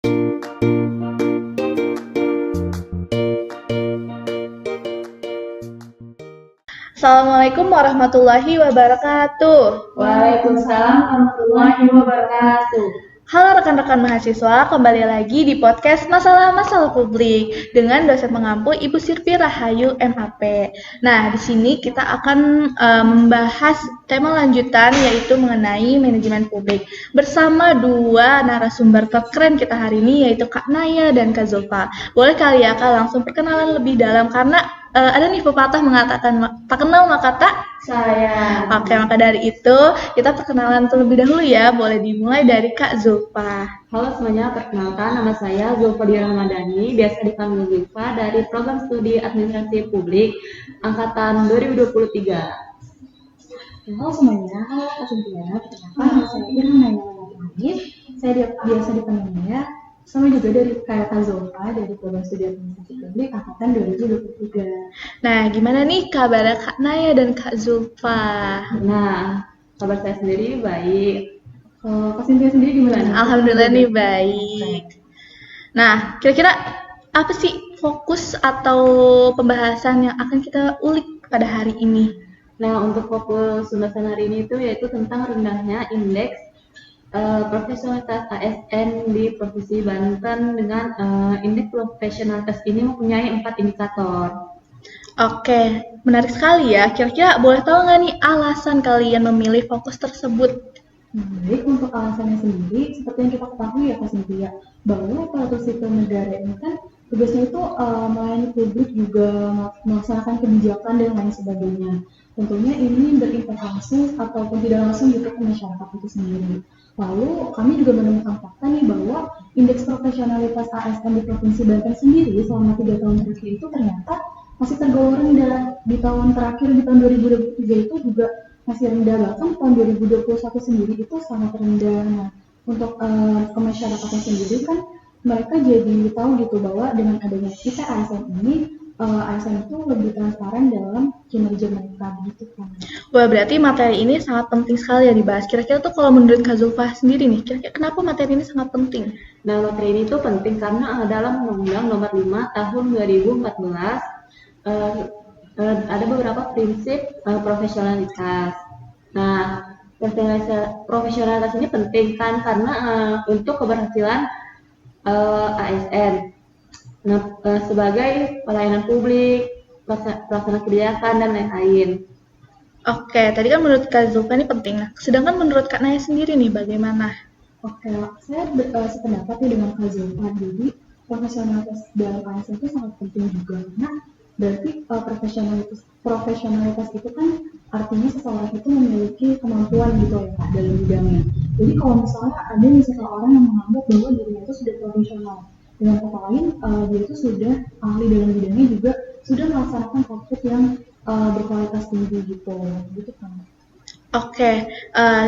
Assalamualaikum warahmatullahi wabarakatuh. Waalaikumsalam warahmatullahi wabarakatuh. Halo rekan-rekan mahasiswa, kembali lagi di podcast Masalah-Masalah Publik dengan dosen pengampu Ibu Sirpi Rahayu MAP. Nah, di sini kita akan membahas tema lanjutan yaitu mengenai manajemen publik bersama dua narasumber keren kita hari ini yaitu Kak Naya dan Kak Zulfa. Boleh kali ya Kak langsung perkenalan lebih dalam karena ada nih pepatah mengatakan tak kenal maka tak Saya. Oke, maka dari itu kita perkenalan terlebih dahulu ya. Boleh dimulai dari Kak Zulfa. Halo semuanya, perkenalkan nama saya Zulfa Ramadhani, biasa dipanggil Zulfa dari program studi administrasi publik angkatan 2023. Halo semuanya, halo Kak Cynthia. Perkenalkan nama saya Irma Naya Lagi. Saya biasa dipanggil Naya. Sama juga dari Kak Zulfa dari program studi administrasi publik angkatan 2023. Nah, gimana nih kabar Kak Naya dan Kak Zulfa? Nah, kabar saya sendiri baik. Kak Cynthia sendiri gimana? Alhamdulillah nih baik. Nah, kira-kira apa sih fokus atau pembahasan yang akan kita ulik pada hari ini? Nah, untuk fokus pembahasan hari ini itu yaitu tentang rendahnya indeks profesionalitas ASN di Provinsi Banten dengan indeks profesionalitas ini mempunyai 4 indikator. Oke, menarik sekali ya. Kira-kira boleh tahu nggak nih alasan kalian memilih fokus tersebut? Baik, untuk alasannya sendiri, seperti yang kita ketahui ya Kak Cynthia, bahwa aparatur sipil negara ini kan tugasnya itu melayani publik juga melaksanakan kebijakan dan lain sebagainya. Tentunya ini berintervensi ataupun tidak langsung gitu ke masyarakat itu sendiri. Lalu kami juga menemukan fakta nih bahwa indeks profesionalitas ASN di Provinsi Banten sendiri selama 3 tahun terakhir itu ternyata masih tergolong rendah. Di tahun terakhir di tahun 2023 itu juga masih rendah, bahkan tahun 2021 sendiri itu sangat rendah. Nah, untuk ke masyarakatnya sendiri kan mereka jadi tahu gitu bahwa dengan adanya kita ASN ini ASN itu lebih transparan dalam kinerja mereka gitu kan. Wah, berarti materi ini sangat penting sekali ya dibahas. Kira-kira tuh kalau menurut Kak Zulfa sendiri nih, kira-kira kenapa materi ini sangat penting? Nah, materi ini tuh penting karena dalam Undang-Undang Nomor 5 Tahun 2014 ada beberapa prinsip profesionalitas. Nah, profesionalitas ini penting kan karena untuk keberhasilan ASN. Nah, sebagai pelayanan publik, pelaksana kebijakan dan lain-lain. Oke, tadi kan menurut Kak Zulfa ini penting. Nah, sedangkan menurut Kak Naya sendiri nih bagaimana? Oke, saya sependapat nih dengan Kak Zulfa. Jadi profesionalitas dalam ASN itu sangat penting juga karena berarti profesionalitas itu kan artinya seseorang itu memiliki kemampuan gitu ya Kak dalam bidangnya. Jadi kalau misalnya ada seseorang yang menganggap bahwa dirinya itu sudah profesional, dengan kata lain dia itu sudah ahli dalam bidangnya juga sudah melaksanakan output yang berkualitas tinggi gitu kan. Oke,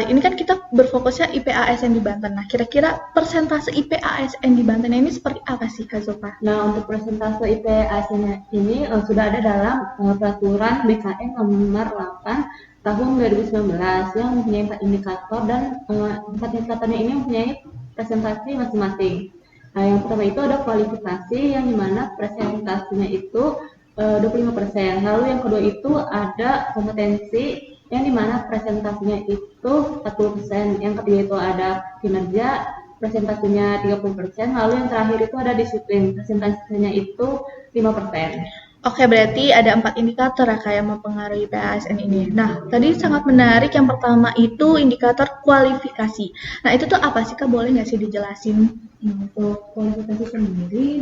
ini kan kita berfokusnya IPASN di Banten. Nah, kira-kira persentase IPASN di Banten ini seperti apa sih Kak Zulfa? Nah, untuk persentase IPASN ini sudah ada dalam peraturan BKN nomor 8 tahun 2019 yang mempunyai 4 indikator dan 4 indikatornya ini mempunyai presentasi masing-masing. Nah, yang pertama itu ada kualifikasi yang dimana presentasinya itu 25%. Lalu yang kedua itu ada kompetensi yang dimana presentasinya itu 40%. Yang ketiga itu ada kinerja, presentasinya 30%. Lalu yang terakhir itu ada disiplin, presentasinya itu 5%. Oke, berarti ada 4 indikator ya Kak yang mempengaruhi PASN ini. Nah, tadi sangat menarik. Yang pertama itu indikator kualifikasi. Nah, itu tuh apa sih Kak? Boleh nggak sih dijelasin? Untuk kualifikasi sendiri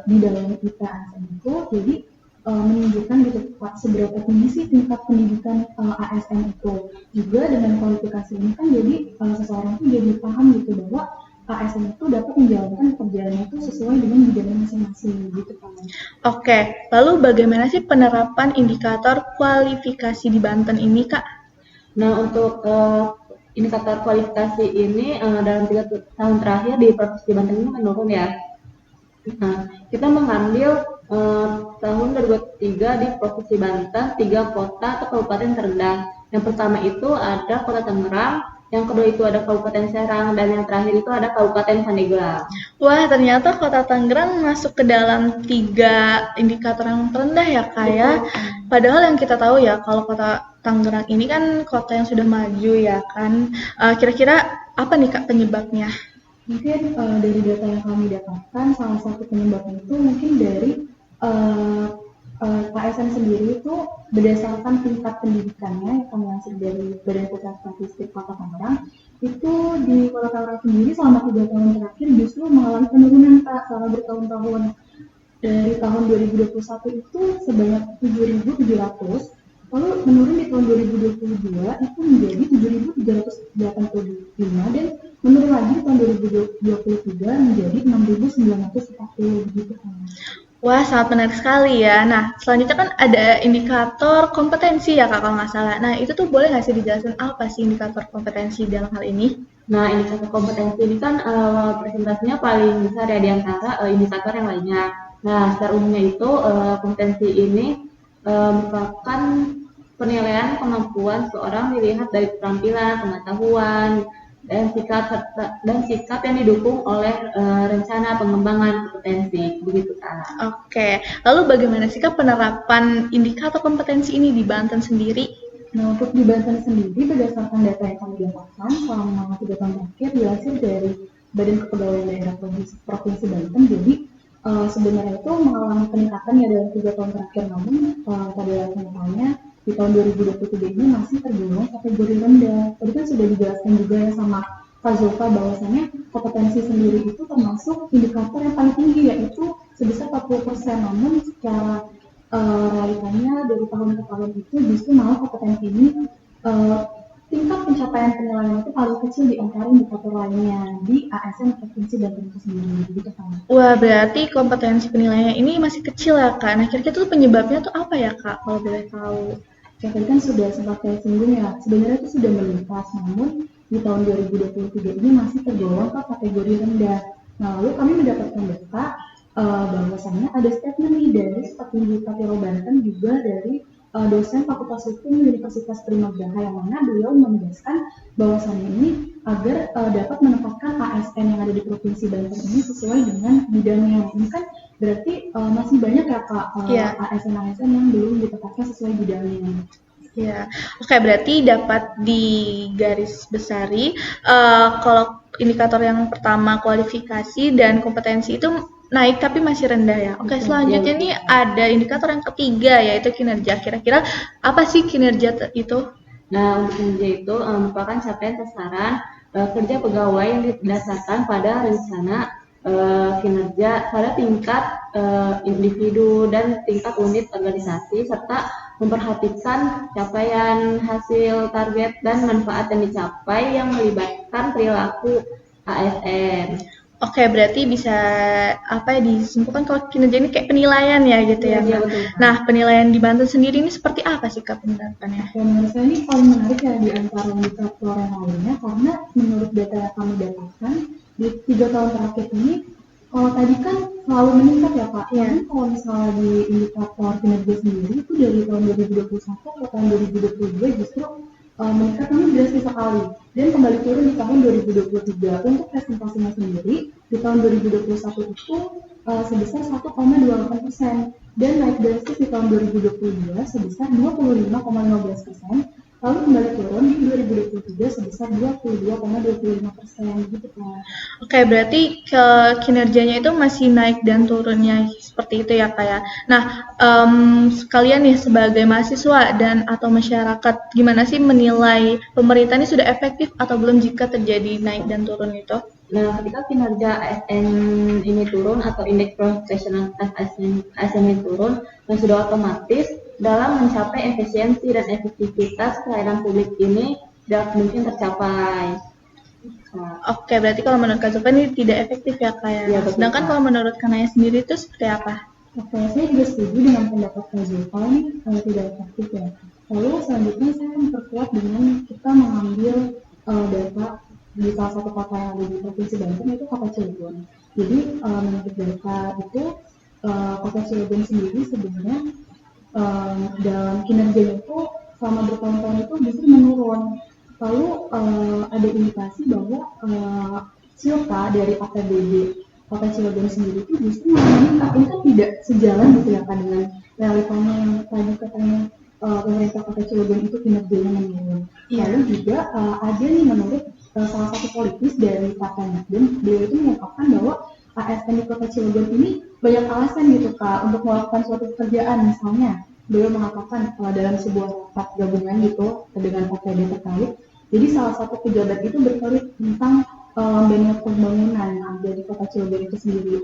di dalam IPASN itu jadi menunjukkan gitu seberapa tinggi sih tingkat pendidikan ASN itu. Juga dengan kualifikasi ini kan jadi seseorang itu jadi paham gitu bahwa ASN itu dapat menjalankan pekerjaannya itu sesuai dengan bidangnya masing-masing gitu kan. Oke, lalu bagaimana sih penerapan indikator kualifikasi di Banten ini Kak? Nah, untuk indikator kualifikasi ini dalam 3 tahun terakhir di Provinsi Banten ini menurun ya. Nah, kita mengambil tahun 2023 di Provinsi Banten 3 kota atau kabupaten terendah. Yang pertama itu ada Kota Tangerang, yang kedua itu ada Kabupaten Serang, dan yang terakhir itu ada Kabupaten Pandeglang. Wah, ternyata Kota Tangerang masuk ke dalam 3 indikator yang terendah ya, Kak ya. Padahal yang kita tahu ya, kalau Kota Tangerang ini kan kota yang sudah maju ya kan. Kira-kira apa nih Kak penyebabnya? Mungkin dari data yang kami dapatkan, salah satu penyebabnya itu mungkin dari KSN sendiri itu berdasarkan tingkat pendidikannya yang kami lansir dari Badan Pusat Statistik Kota Tangerang, itu di Kota Tangerang sendiri selama 3 tahun terakhir justru mengalami penurunan Kak selama bertahun-tahun. Dari tahun 2021 itu sebanyak 7.700, lalu menurun di tahun 2022 itu menjadi 7.385, dan menurun lagi di tahun 2023 menjadi 6.940 begitu kan. Wah, sangat menarik sekali ya. Nah, selanjutnya kan ada indikator kompetensi ya Kak kalau nggak salah. Nah, itu tuh boleh nggak sih dijelasin apa sih indikator kompetensi dalam hal ini? Nah, indikator kompetensi ini kan presentasinya paling besar ya di antara indikator yang lainnya. Nah, secara umumnya itu kompetensi ini merupakan penilaian kemampuan seorang dilihat dari keterampilan, pengetahuan, dan sikap yang didukung oleh rencana pengembangan kompetensi, begitu kan? Oke, lalu bagaimana sih Kak penerapan indikator kompetensi ini di Banten sendiri? Nah, untuk di Banten sendiri, berdasarkan data yang kami dapatkan selama 3 tahun terakhir dilansir dari Badan Kepegawaian Daerah Provinsi Banten, jadi sebenarnya itu mengalami peningkatan ya dalam 3 tahun terakhir, namun pada levelnya di tahun 2023 ini masih tergolong kategori rendah. Tadi kan sudah dijelaskan juga ya sama Kak Zulfa bahwasannya kompetensi sendiri itu termasuk indikator yang paling tinggi, yaitu sebesar 40%, namun secara realitanya dari tahun ke tahun itu justru malah kompetensi ini tingkat pencapaian penilaian itu paling kecil di antara indikator lainnya di ASN Provinsi Banten itu sendiri, gitu kan. Wah, berarti kompetensi penilaiannya ini masih kecil ya Kak. Nah, kira-kira tuh penyebabnya tuh apa ya Kak kalau boleh tahu? Ya, tadi kan sudah sempat saya singgung ya, sebenarnya itu sudah meningkat, namun di tahun 2023 ini masih tergolong ke kategori rendah. Nah, lalu kami mendapatkan data bahwasannya ada statement nih dari Petinggi Patiro Banten, juga dari dosen Fakultas Hukum Universitas Trisakti, yang mana beliau menegaskan bahwasannya ini agar dapat menempatkan ASN yang ada di Provinsi Banten ini sesuai dengan bidangnya. Ini kan berarti masih banyak ya Kak ASN-ASN yang belum ditetapkan sesuai bidangnya. Ya, oke, berarti dapat digaris besari kalau indikator yang pertama kualifikasi dan kompetensi itu naik tapi masih rendah ya. Oke, selanjutnya nih ada indikator yang ketiga yaitu kinerja. Kira-kira apa sih kinerja itu? Nah, untuk kinerja itu merupakan capaian sasaran kerja pegawai yang didasarkan pada rencana kinerja pada tingkat individu dan tingkat unit organisasi, serta memperhatikan capaian hasil target dan manfaat yang dicapai yang melibatkan perilaku ASN. Oke, berarti bisa apa ya disimpulkan kalau kinerja ini kayak penilaian ya gitu ya. Iya, betul. Nah, penilaian di Banten sendiri ini seperti apa sih Kak penerapannya? Ya, menurut saya ini paling menarik ya di antara indikator yang lainnya, karena menurut data yang kami dapatkan di 3 tahun terakhir ini, kalau tadi kan selalu meningkat ya Pak. Ya. Kalau misalnya di indikator kinerja sendiri itu dari tahun 2021 ke tahun 2022 justru meningkat, namun drastis sekali, dan kembali turun di tahun 2023. Untuk presentasinya sendiri di tahun 2021 itu sebesar 1,28%, dan naik drastis di tahun 2022 sebesar 25,15%, lalu kembali turun di 2023 sebesar 22,25% gitu kan. Oke, berarti kinerjanya itu masih naik dan turunnya seperti itu ya Kak ya. Nah, kalian nih sebagai mahasiswa dan atau masyarakat, gimana sih menilai pemerintah ini sudah efektif atau belum jika terjadi naik dan turun itu? Nah, ketika kinerja ASN ini turun atau indeks profesionalitas ASN ini turun, dan sudah otomatis dalam mencapai efisiensi dan efektivitas pelayanan publik ini tidak mungkin tercapai. Oke, berarti kalau menurut Kak Zulfa ini tidak efektif ya Kak ya. Ya, sedangkan kalau menurut Kak Naya sendiri itu seperti apa? Oke, saya juga setuju dengan pendapat Kak Zulfa ini tidak efektif ya. Lalu selanjutnya saya memperkuat dengan kita mengambil data di salah satu kota yang ada di Provinsi Banten, yaitu Kota Cilegon. Jadi menurut data itu Kota Cilegon sendiri sebenarnya dalam kinerjanya itu selama bertahun-tahun itu justru menurun. Lalu ada indikasi bahwa silka dari APBD Kota Cilegon sendiri itu justru meningkat. Ini kan tidak sejalan gitu ya kan dengan realitanya yang tadi katanya pemerintah Kota Cilegon itu kinerjanya menurun. Iya. Lalu juga ada nih menurut salah satu politis dari Partai Nasdem, beliau itu mengungkapkan bahwa ASN di Kota Cilegon ini banyak alasan gitu Kak untuk melakukan suatu pekerjaan. Misalnya beliau mengatakan dalam sebuah rapat gabungan gitu dengan OPD terkait, jadi salah satu pejabat itu berkelit tentang banyak pembangunan yang ada di Kota Cilegon itu sendiri.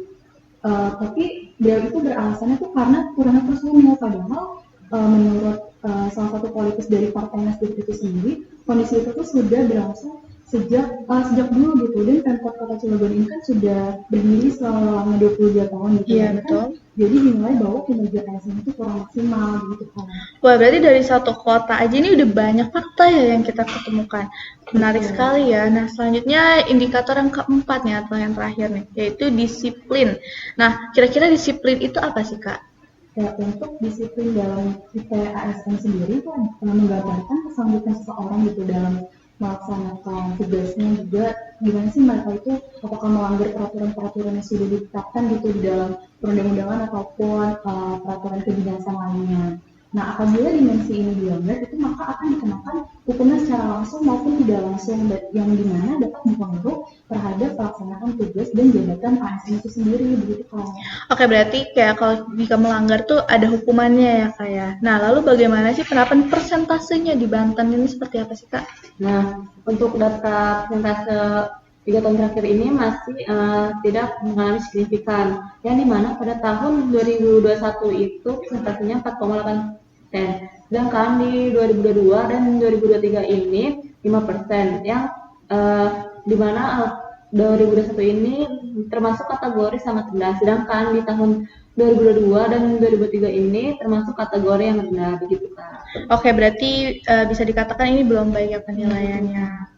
Tapi beliau itu beralasannya tuh karena kurangnya personil, padahal menurut salah satu politis dari Partai Nasdem itu sendiri, kondisi itu tuh sudah berlangsung sejak dulu gitu, dan Pemkot Kota Cilegon ini kan sudah berdiri selama 22 tahun gitu. Iya, kan? betul. Jadi dinilai bahwa kinerja ASN itu kurang maksimal gitu kan. Wah, berarti dari satu kota aja ini udah banyak fakta ya yang kita ketemukan. Menarik sekali ya. Nah, selanjutnya indikator yang keempat nih atau yang terakhir nih, yaitu disiplin. Nah, kira-kira disiplin itu apa sih, Kak? Ya, untuk disiplin dalam IPASN sendiri itu menggambarkan kesanggupan seseorang gitu dalam melaksanakan tugasnya, juga gimana sih mereka itu apakah melanggar peraturan-peraturan yang sudah ditetapkan gitu di dalam perundang-undangan ataupun peraturan kedinasan lainnya. Nah, apabila dimensi ini dilanggar, itu maka akan dikenakan hukuman secara langsung maupun tidak langsung, yang dimana dapat berpengaruh terhadap pelaksanaan tugas dan jabatan ASN itu sendiri, begitu kan? Oke, berarti kayak kalau jika melanggar tuh ada hukumannya ya, Kak ya. Nah, lalu bagaimana sih penerapan persentasenya di Banten ini seperti apa sih, Kak? Nah, untuk data persentase 3 tahun terakhir ini masih tidak mengalami signifikan, yang dimana pada tahun 2021 itu persentasenya 4,8%, sedangkan di 2022 dan 2023 ini 5%, yang dimana 2021 ini termasuk kategori sangat rendah, sedangkan di tahun 2022 dan 2023 ini termasuk kategori yang rendah, begitu Kak. Oke, berarti bisa dikatakan ini belum baik ya penilaiannya.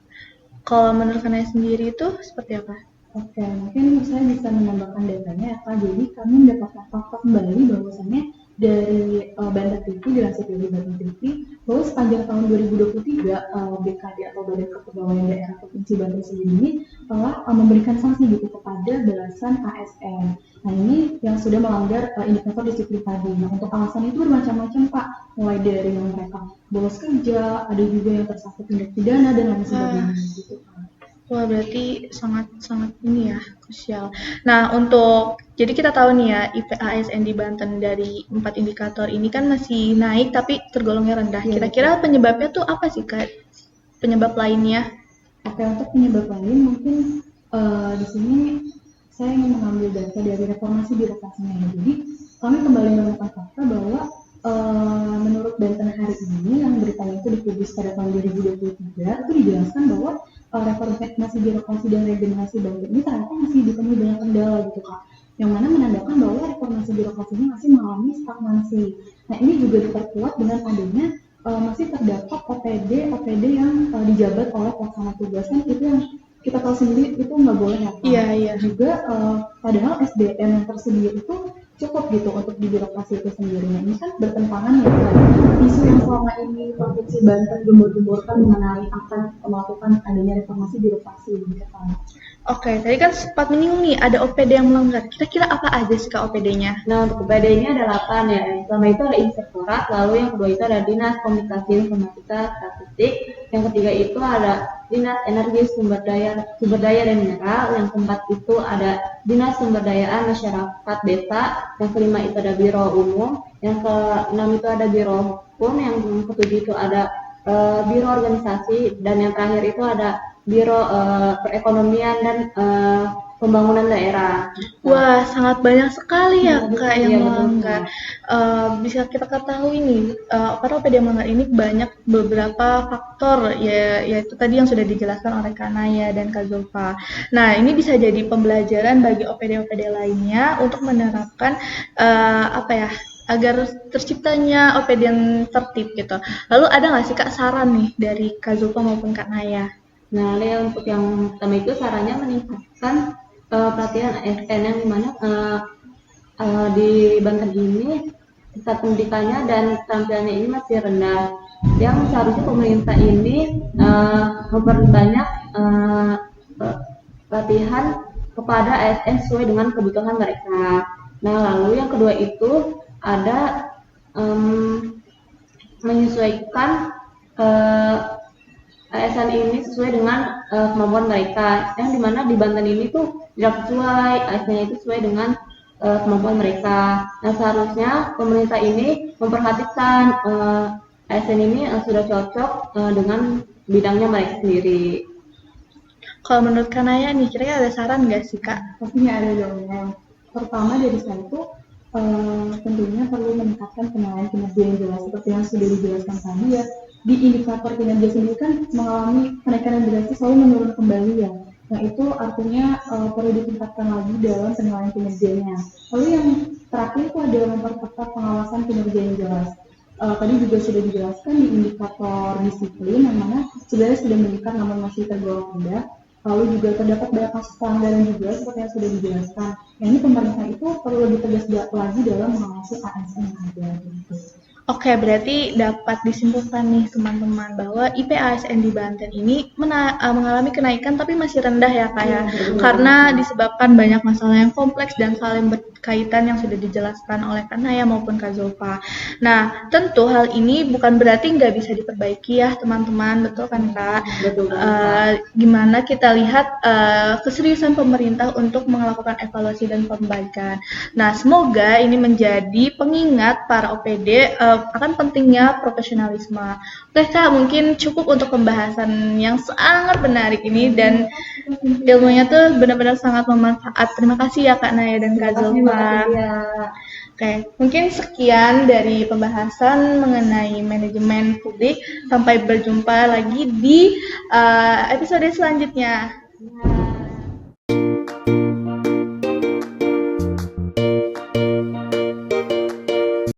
Kalau menurut Kanaya sendiri itu seperti apa? Oke, mungkin saya bisa menambahkan datanya ya Kak. Jadi kami mendapatkan fakta kembali bahwasannya dari Banten TV, dilansir dari Banten TV, bahwa sepanjang tahun 2023 BKD atau Badan Kepegawaian Daerah Provinsi Banten sendiri ini telah memberikan sanksi gitu kepada belasan ASN. Nah, ini yang sudah melanggar indikator disiplin tadi. Nah, untuk alasan itu bermacam-macam Pak, mulai dari yang mereka bolos kerja, ada juga yang tersangkut tindak pidana dan lain sebagainya gitu Pak. Wah, berarti sangat ini ya, krusial. Nah, jadi kita tahu nih ya, IPASN di Banten dari 4 indikator ini kan masih naik tapi tergolongnya rendah. Kira-kira penyebabnya tuh apa sih, Kak? Penyebab lainnya? Oke, untuk penyebab lain mungkin di sini saya ingin mengambil data dari reformasi birokrasinya. Jadi kami kembali menemukan fakta bahwa menurut Banten hari ini yang beritanya itu dipublis pada tahun 2023 itu dijelaskan bahwa reformasi birokrasi dan regenerasi Banten ini ternyata masih ditemui banyak kendala gitu Kak, yang mana menandakan bahwa reformasi birokrasinya masih mengalami stagnasi. Nah, ini juga diperkuat dengan adanya masih terdapat OPD yang dijabat oleh pelaksana tugas, kan itu yang kita tahu sendiri itu nggak boleh ya Kak. Iya. Juga padahal SDM yang tersedia itu cukup gitu untuk di birokrasi itu sendiri. Nah, ini kan bertentangan ya kan isu yang selama ini Provinsi Banten gembor-gemborkan mengenai akan melakukan adanya reformasi birokrasi gitu kan. Oke, tadi kan sempat menyinggung nih ada OPD yang melanggar. Kira-kira apa aja sih Kak OPD-nya? Nah, untuk OPD-nya ada 8 ya. Yang pertama itu ada Inspektorat, lalu yang kedua itu ada Dinas Komunikasi Informatika Statistik, yang ketiga itu ada Dinas Energi Sumber Daya dan Mineral, yang keempat itu ada Dinas Sumberdayaan Masyarakat Desa, yang kelima itu ada Biro Umum, yang keenam itu ada Biro Hukum, yang ketujuh itu ada Biro Organisasi, dan yang terakhir itu ada Biro Perekonomian dan Pembangunan Daerah. Wah, sangat banyak sekali ya Kak yang Iya, melanggar. Bisa kita ketahui nih, karena OPD yang melanggar ini banyak beberapa faktor, yaitu tadi yang sudah dijelaskan oleh Kak Naya dan Kak Zulfa. Nah, ini bisa jadi pembelajaran bagi OPD-OPD lainnya untuk menerapkan agar terciptanya OPD yang tertib gitu. Lalu ada nggak sih Kak saran nih dari Kak Zulfa maupun Kak Naya? Nah, untuk yang pertama itu sarannya meningkatkan pelatihan ASN, yang dimana di Banten ini tingkat pendidikannya dan keterampilannya ini masih rendah. Yang seharusnya pemerintah ini memperbanyak latihan kepada ASN sesuai dengan kebutuhan mereka. Nah, lalu yang kedua itu ada menyesuaikan ASN ini sesuai dengan kemampuan mereka. Yang dimana di Banten ini tuh tidak sesuai, ASN-nya itu sesuai dengan kemampuan mereka. Nah, seharusnya pemerintah ini memperhatikan ASN ini sudah cocok dengan bidangnya mereka sendiri. Kalau menurut Kanaya nih, kira-kira ada saran nggak sih Kak? Pastinya ada dong. Yang pertama dari saya itu tentunya perlu meningkatkan penilaian kinerja yang jelas seperti yang sudah dijelaskan tadi ya. Di indikator kinerja sendiri kan mengalami kenaikan yang drastis selalu menurun kembali ya. Nah itu artinya perlu ditingkatkan lagi dalam penilaian kinerjanya. Lalu yang terakhir itu adalah memperketat pengawasan kinerja yang jelas. Tadi juga sudah dijelaskan di indikator disiplin yang mana sebenarnya sudah meningkat namun masih tergolong rendah. Lalu juga terdapat banyak kasus pelanggaran juga seperti yang sudah dijelaskan. Nah ini pemerintah itu perlu lebih tegas lagi dalam mengawasi ASN yang ada. Gitu. Oke, berarti dapat disimpulkan nih teman-teman bahwa IP ASN di Banten ini mengalami kenaikan tapi masih rendah ya Kak ya. Karena disebabkan banyak masalah yang kompleks dan saling berkaitan yang sudah dijelaskan oleh Kak Naya maupun Kak Zulfa. Nah, tentu hal ini bukan berarti nggak bisa diperbaiki ya teman-teman, betul kan Kak? Betul. Gimana kita lihat keseriusan pemerintah untuk melakukan evaluasi dan perbaikan. Nah, semoga ini menjadi pengingat para OPD akan pentingnya profesionalisme. Oke Kak, mungkin cukup untuk pembahasan yang sangat menarik ini dan ilmunya tuh benar-benar sangat bermanfaat. Terima kasih ya Kak Naya dan Kak Zulfa. Oke, mungkin sekian dari pembahasan mengenai manajemen publik. Sampai berjumpa lagi di episode selanjutnya.